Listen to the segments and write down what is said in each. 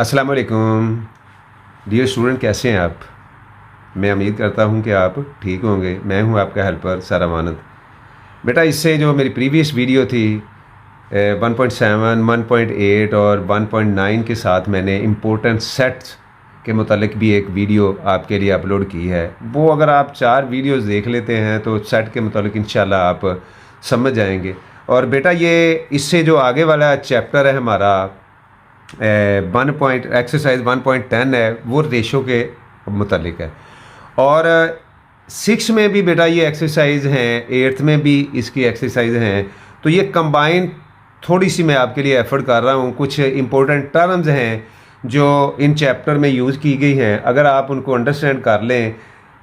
अस्सलाम वालेकुम dear student, कैसे हैं आप। मैं उम्मीद करता हूं कि आप ठीक होंगे। मैं हूं आपका हेल्पर सर अमानत। बेटा, इससे जो मेरी प्रीवियस वीडियो थी 1.7, 1.8 और 1.9 के साथ मैंने इम्पोर्टेंट सेट्स के मुतालिक भी एक वीडियो आपके लिए अपलोड की है। वो अगर आप 4 वीडियोस देख लेते हैं तो सेट के मुतालिक इंशाल्लाह आप समझ जाएंगे। और बेटा, ये इससे जो आगे वाला चैप्टर है हमारा 1.10 है, वो रेशो के मुतालिक है। और 6 में भी बेटा ये एक्सरसाइज हैं, 8th में भी इसकी एक्सरसाइज हैं। तो ये कंबाइन थोड़ी सी मैं आपके लिए एफर्ट कर रहा हूँ। कुछ इंपॉर्टेंट टर्म्स हैं जो इन चैप्टर में यूज़ की गई हैं। अगर आप उनको अंडरस्टैंड कर लें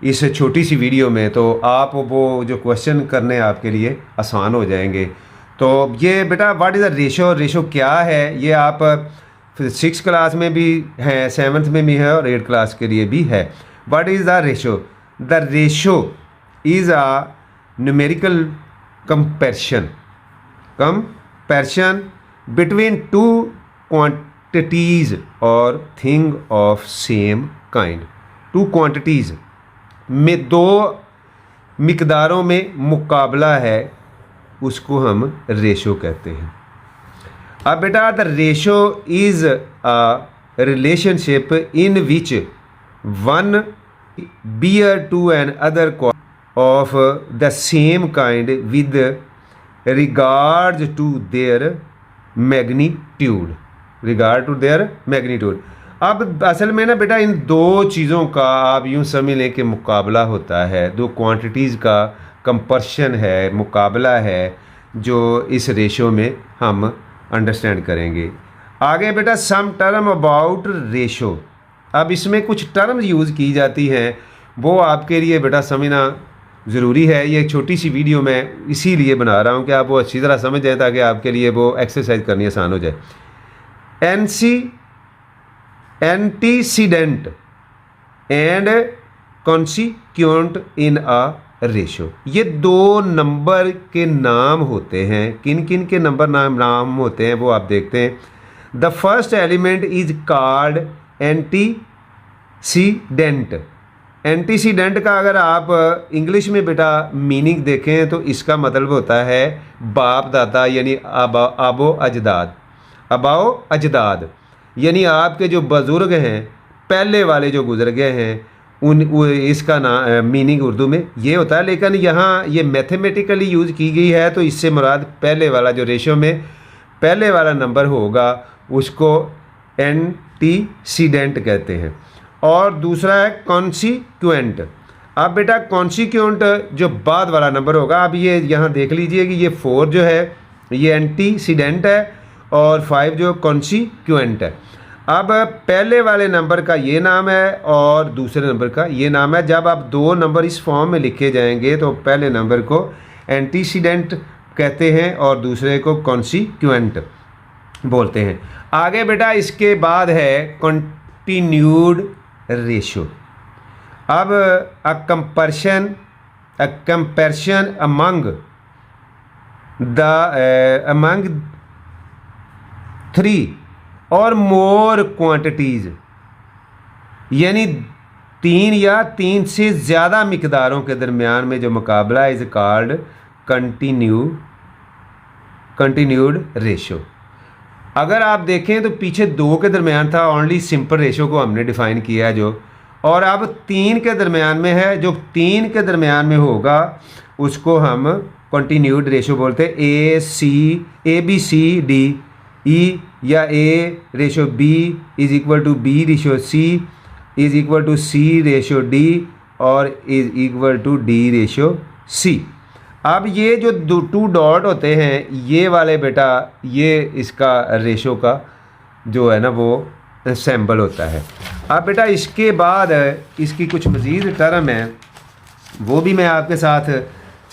इस छोटी सी वीडियो में तो आप वो जो क्वेश्चन करने आपके लिए आसान हो जाएंगे। तो ये बेटा, what is the ratio, ratio क्या है, ये आप फिर 6 क्लास में भी है, 7th में भी है और 8th क्लास के लिए भी है। What is the ratio? The ratio is a numerical comparison between two quantities और thing of same kind. Two quantities में दो मिकदारों में मुकाबला है, उसको हम रेशो कहते हैं। अब बेटा, the ratio is a relationship in which one bear to another of the same kind with regard to their magnitude. अब असल में ना बेटा, इन दो चीज़ों का आप यूँ समझ लें कि मुकाबला होता है। दो क्वांटिटीज़ का कंपैरिजन है, मुकाबला है, जो इस रेशो में हम अंडरस्टैंड करेंगे। आगे बेटा, सम टर्म अबाउट रेशो। अब इसमें कुछ टर्म्स यूज़ की जाती हैं, वो आपके लिए बेटा समझना ज़रूरी है। ये छोटी सी वीडियो मैं इसीलिए बना रहा हूँ कि आप वो अच्छी तरह समझ जाएँ ताकि आपके लिए वो एक्सरसाइज करनी आसान हो जाए। Antecedent and consequent in a ratio, ये दो नंबर के नाम होते हैं। किन किन के नाम होते हैं वो आप देखते हैं। The first element is called antecedent. Antecedent का अगर आप इंग्लिश में बेटा मीनिंग देखें तो इसका मतलब होता है बाप दादा, यानी आबो अजदाद, यानी आपके जो बुज़ुर्ग हैं, पहले वाले जो गुजर गए हैं, इसका मीनिंग उर्दू में ये होता है। लेकिन यहाँ ये मैथमेटिकली यूज़ की गई है, तो इससे मुराद पहले वाला जो रेशो में पहले वाला नंबर होगा उसको एंटीसीडेंट कहते हैं। और दूसरा है कॉन्सिक्वेंट। अब बेटा, कॉन्सिक्वेंट जो बाद वाला नंबर होगा, अब ये यहाँ देख लीजिए कि ये 4 जो है ये एंटीसीडेंट है और 5 जो कॉन्सिक्वेंट है। अब पहले वाले नंबर का ये नाम है और दूसरे नंबर का ये नाम है। जब आप दो नंबर इस फॉर्म में लिखे जाएंगे तो पहले नंबर को एंटीसीडेंट कहते हैं और दूसरे को कॉन्सिक्वेंट बोलते हैं। आगे बेटा, इसके बाद है कंटिन्यूड रेशो। अब अ कंपैरिजन अमंग 3 और मोर क्वांटिटीज़, यानी 3 या 3 से ज़्यादा मिकदारों के दरमियान में जो मुकाबला इज़ कॉल्ड कंटिन्यूड रेशो। अगर आप देखें तो पीछे 2 के दरमियान था, ओनली सिंपल रेशो को हमने डिफ़ाइन किया है जो, और अब 3 के दरमियान में है। जो 3 के दरमियान में होगा उसको हम कंटिन्यूड रेशो बोलते हैं। A B C D E, या A ratio B is equal to B ratio C is equal to C ratio D और is equal to D ratio C. अब ये जो 2 डॉट होते हैं ये वाले बेटा, ये इसका रेशो का जो है ना वो सैम्बल होता है। अब बेटा, इसके बाद इसकी कुछ मज़ीद टर्म है, वो भी मैं आपके साथ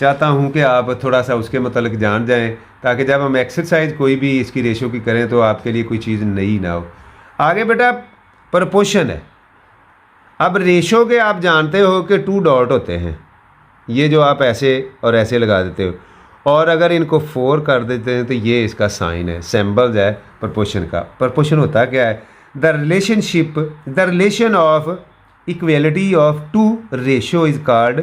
चाहता हूँ कि आप थोड़ा सा उसके मतलब जान जाएं, ताकि जब हम एक्सरसाइज कोई भी इसकी रेशो की करें तो आपके लिए कोई चीज़ नई ना हो। आगे बेटा, प्रपोर्शन है। अब रेशो के आप जानते हो कि 2 डॉट होते हैं, ये जो आप ऐसे और ऐसे लगा देते हो, और अगर इनको 4 कर देते हैं तो ये इसका साइन है, सिंबल है प्रपोर्शन का। प्रपोर्शन होता क्या है? The relation of equality of to ratio is called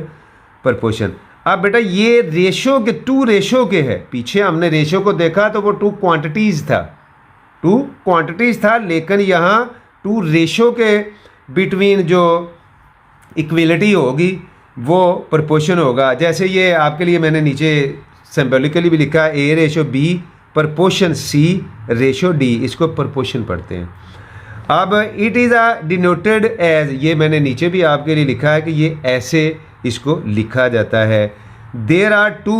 proportion. अब बेटा ये रेशो के, टू रेशो के है, पीछे हमने रेशो को देखा तो वो टू क्वांटिटीज़ था, लेकिन यहाँ टू रेशो के बिटवीन जो इक्वलिटी होगी वो प्रपोर्शन होगा। जैसे ये आपके लिए मैंने नीचे सिंबॉलिकली भी लिखा है, ए रेशो बी प्रपोर्शन सी रेशो डी, इसको प्रपोर्शन पढ़ते हैं। अब इट इज़ डिनोटेड एज, ये मैंने नीचे भी आपके लिए लिखा है कि ये ऐसे इसको लिखा जाता है। There are two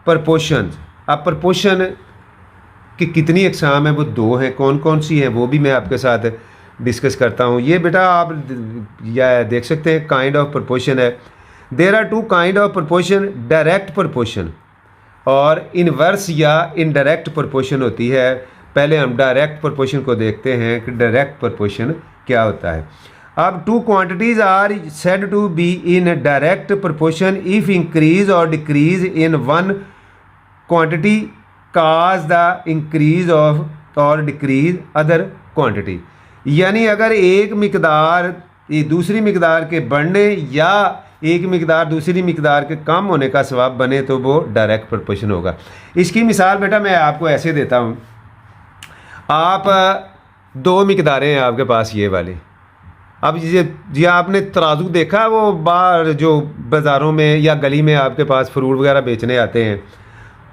proportion. अब प्रपोर्शन की कितनी अक़साम है, वो दो हैं, कौन कौन सी हैं वो भी मैं आपके साथ डिस्कस करता हूँ। ये बेटा आप या देख सकते हैं काइंड ऑफ प्रपोर्शन है। There are two kind of proportion, direct proportion और इनवर्स या इनडायरेक्ट प्रपोर्शन होती है। पहले हम डायरेक्ट प्रपोर्शन को देखते हैं कि डायरेक्ट प्रपोर्शन क्या होता है। अब two quantities are said to be in direct proportion if increase और decrease in one quantity cause the increase of और डिक्रीज अदर क्वांटिटी। यानी अगर एक मिकदार दूसरी मिकदार के बढ़ने या एक मिकदार दूसरी मिकदार के कम होने का सबब बने तो वो डायरेक्ट प्रपोर्शन होगा। इसकी मिसाल बेटा मैं आपको ऐसे देता हूँ। आप दो मिकदारें हैं आपके पास ये वाली। अब ये आपने तराजू देखा, वो बाहर जो बाज़ारों में या गली में आपके पास फ्रूट वगैरह बेचने आते हैं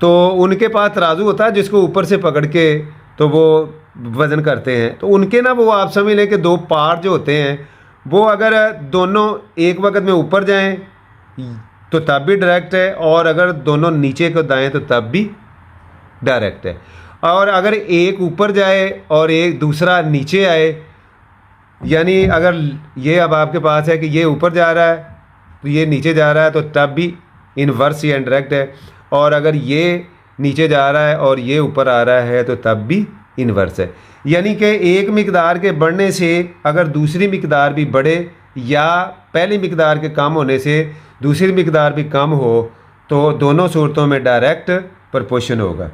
तो उनके पास तराजू होता है जिसको ऊपर से पकड़ के तो वो वज़न करते हैं। तो उनके ना वो आप समझ लें कि दो पार्ट जो होते हैं वो अगर दोनों एक वक्त में ऊपर जाएं तो तब भी डायरेक्ट है, और अगर दोनों नीचे को दाएं तो तब भी डायरेक्ट है। और अगर एक ऊपर जाए और एक दूसरा नीचे आए, यानी अगर ये अब आपके पास है कि ये ऊपर जा रहा है तो ये नीचे जा रहा है तो तब भी इनवर्स या इनडायरेक्ट है, और अगर ये नीचे जा रहा है और ये ऊपर आ रहा है तो तब भी इनवर्स है। यानी कि एक मिकदार के बढ़ने से अगर दूसरी मिकदार भी बढ़े या पहली मिकदार के कम होने से दूसरी मिकदार भी कम हो तो दोनों सूरतों में डायरेक्ट प्रपोर्शन होगा।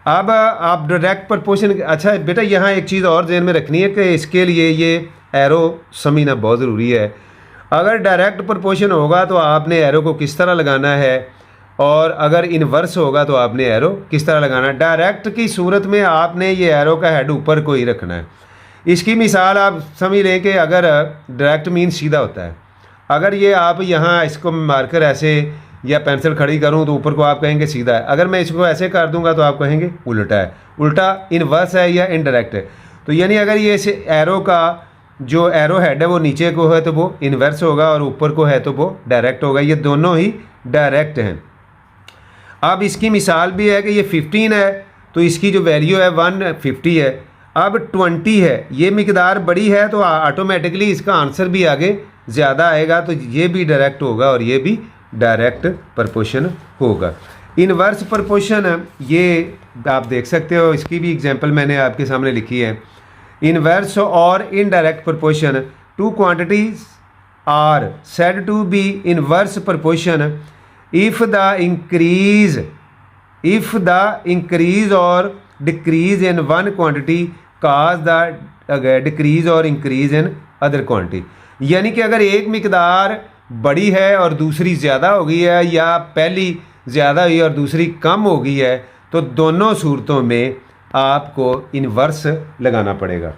अब आप डायरेक्ट प्रपोर्शन, अच्छा बेटा यहाँ एक चीज़ और ध्यान में रखनी है कि इसके लिए ये एरो समझना बहुत ज़रूरी है। अगर डायरेक्ट प्रपोर्शन होगा तो आपने एरो को किस तरह लगाना है, और अगर इनवर्स होगा तो आपने एरो किस तरह लगाना है। डायरेक्ट की सूरत में आपने ये एरो का हेड ऊपर को ही रखना है। इसकी मिसाल आप समझ लें कि अगर डायरेक्ट मीन सीधा होता है, अगर ये आप यहाँ इसको मार्कर ऐसे या पेंसिल खड़ी करूँ तो ऊपर को आप कहेंगे सीधा है, अगर मैं इसको ऐसे कर दूंगा तो आप कहेंगे उल्टा है। उल्टा इनवर्स है या इनडायरेक्ट है। तो यानी अगर ये इस एरो का जो एरो हेड है वो नीचे को है तो वो इनवर्स होगा, और ऊपर को है तो वो डायरेक्ट होगा। ये दोनों ही डायरेक्ट हैं। अब इसकी मिसाल भी है कि ये 15 है तो इसकी जो वैल्यू है 150 है। अब 20 है, ये मिकदार बड़ी है तो ऑटोमेटिकली इसका आंसर भी आगे ज़्यादा आएगा, तो ये भी डायरेक्ट होगा और ये भी डायरेक्ट प्रपोर्शन होगा। इनवर्स प्रपोर्शन ये आप देख सकते हो, इसकी भी एग्जांपल मैंने आपके सामने लिखी है। इनवर्स और indirect proportion, two quantities are said to be inverse proportion if the increase or decrease in one quantity cause the decrease or increase in other quantity। यानी कि अगर एक मिकदार बड़ी है और दूसरी ज़्यादा हो गई है, या पहली ज़्यादा हुई और दूसरी कम हो गई है, तो दोनों सूरतों में आपको इनवर्स लगाना पड़ेगा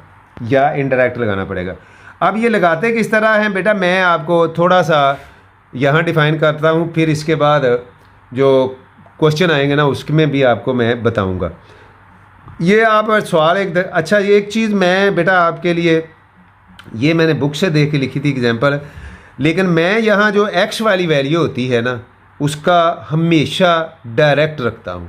या इनडायरेक्ट लगाना पड़ेगा। अब ये लगाते किस तरह हैं बेटा, मैं आपको थोड़ा सा यहाँ डिफ़ाइन करता हूँ, फिर इसके बाद जो क्वेश्चन आएंगे ना उसमें भी आपको मैं बताऊँगा। ये आप सवाल अच्छा ये एक चीज़ मैं बेटा आपके लिए, ये मैंने बुक से देख के लिखी थी एग्जांपल, लेकिन मैं यहाँ जो एक्स वाली वैल्यू होती है ना उसका हमेशा डायरेक्ट रखता हूँ,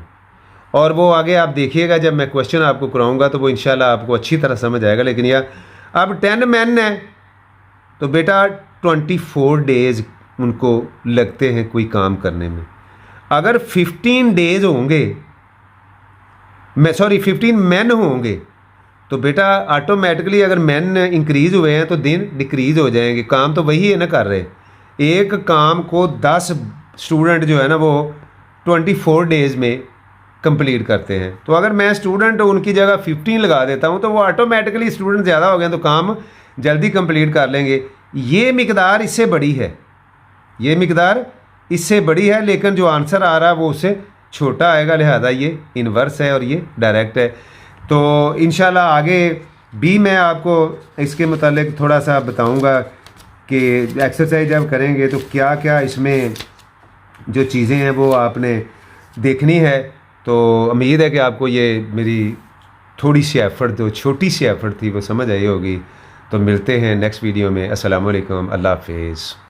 और वो आगे आप देखिएगा जब मैं क्वेश्चन आपको कराऊँगा तो वो इंशाल्लाह आपको अच्छी तरह समझ आएगा। लेकिन यह अब 10 मैन है तो बेटा 24 डेज़ उनको लगते हैं कोई काम करने में। अगर 15 डेज़ होंगे, 15 मैन होंगे तो बेटा ऑटोमेटिकली अगर मैन इंक्रीज़ हुए हैं तो दिन डिक्रीज़ हो जाएंगे। काम तो वही है ना कर रहे, एक काम को 10 स्टूडेंट जो है ना वो 24 डेज़ में कंप्लीट करते हैं। तो अगर मैं स्टूडेंट उनकी जगह 15 लगा देता हूँ तो वो ऑटोमेटिकली स्टूडेंट ज़्यादा हो गए तो काम जल्दी कंप्लीट कर लेंगे। ये मिकदार इससे बड़ी है, ये मिकदार इससे बड़ी है, लेकिन जो आंसर आ रहा है वो उससे छोटा आएगा, लिहाजा ये इन्वर्स है और ये डायरेक्ट है। तो इंशाल्लाह आगे भी मैं आपको इसके मुतालिक थोड़ा सा बताऊंगा कि एक्सरसाइज जब करेंगे तो क्या क्या इसमें जो चीज़ें हैं वो आपने देखनी है। तो उम्मीद है कि आपको ये मेरी थोड़ी सी एफ़र्ट, जो छोटी सी एफ़र्ट थी, वो समझ आई होगी। तो मिलते हैं नेक्स्ट वीडियो में। अस्सलाम वालेकुम, अल्लाह हाफिज़।